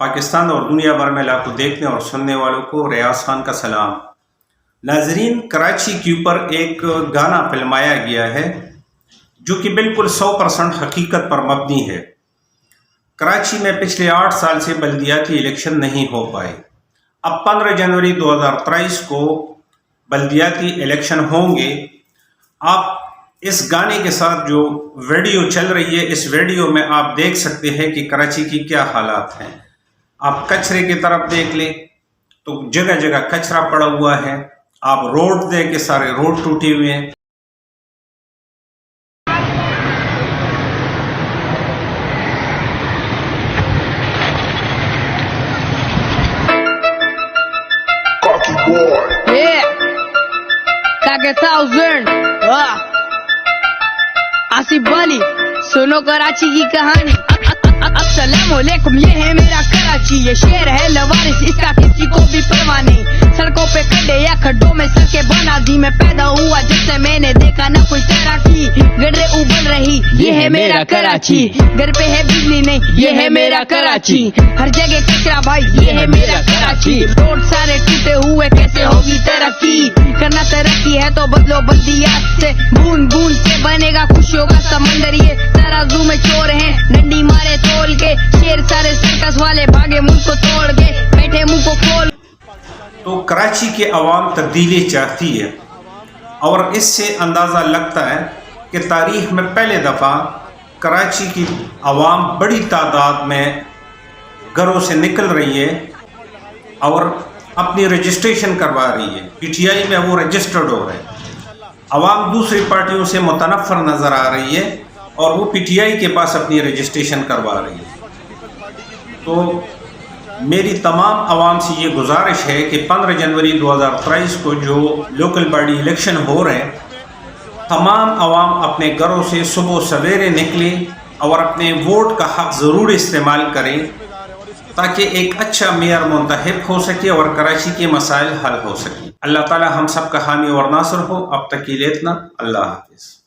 پاکستان اور دنیا بھر میں لاکھوں دیکھنے اور سننے والوں کو ریاض خان کا سلام۔ ناظرین، کراچی کے اوپر ایک گانا فلمایا گیا ہے جو کہ بالکل 100% حقیقت پر مبنی ہے۔ کراچی میں پچھلے 8 سال سے بلدیاتی الیکشن نہیں ہو پائے۔ اب 15 جنوری 2023 کو بلدیاتی الیکشن ہوں گے۔ آپ اس گانے کے ساتھ جو ویڈیو چل رہی ہے، اس ویڈیو میں آپ دیکھ سکتے ہیں کہ کراچی کی کیا حالات ہیں۔ آپ کچرے کی طرف دیکھ لیں تو جگہ جگہ کچرا پڑا ہوا ہے۔ آپ روڈ دیکھ کے سارے روڈ ٹوٹے ہوئے ہیں۔ آصف والی سنو کراچی کی کہانی۔ السلام علیکم، یہ ہے میرا کراچی، یہ شہر ہے لوارث، اس کا کسی کو بھی پرواہ نہیں۔ سڑکوں پہ کھڈے یا کھڈوں میں سڑکیں بنا دی، میں پیدا ہوا جب سے میں نے دیکھا نہ کوئی تیراکی، گڈرے ابل رہی، یہ ہے میرا کراچی۔ گھر پہ ہے بجلی نہیں، یہ ہے میرا کراچی۔ ہر جگہ کچرا بھائی، یہ ہے میرا کراچی۔ روڈ سارے ٹوٹے ہوئے، کیسے ہوگی ترقی؟ کرنا ترقی ہے تو بدلو بلدیات سے، بوند بوند سے بنے گا خوشیوں کا سمندر۔ یہ ترازو میں چور ہیں، ڈنڈی مارے تول کے، شیر سارے سرکس والے بھاگے ملک کو توڑ کے، بیٹھے منہ کو کھول۔ تو کراچی کے عوام تبدیلی چاہتی ہے اور اس سے اندازہ لگتا ہے کہ تاریخ میں پہلے دفعہ کراچی کی عوام بڑی تعداد میں گھروں سے نکل رہی ہے اور اپنی رجسٹریشن کروا رہی ہے۔ پی ٹی آئی میں وہ رجسٹرڈ ہو رہے ہیں۔ عوام دوسری پارٹیوں سے متنفر نظر آ رہی ہے اور وہ پی ٹی آئی کے پاس اپنی رجسٹریشن کروا رہی ہے۔ تو میری تمام عوام سے یہ گزارش ہے کہ 15 جنوری 2023 کو جو لوکل باڈی الیکشن ہو رہے ہیں، تمام عوام اپنے گھروں سے صبح سویرے نکلیں اور اپنے ووٹ کا حق ضرور استعمال کریں تاکہ ایک اچھا میئر منتخب ہو سکے اور کراچی کے مسائل حل ہو سکیں۔ اللہ تعالی ہم سب کا حامی اور ناصر ہو۔ اب تک کے لیے اتنا، اللہ حافظ۔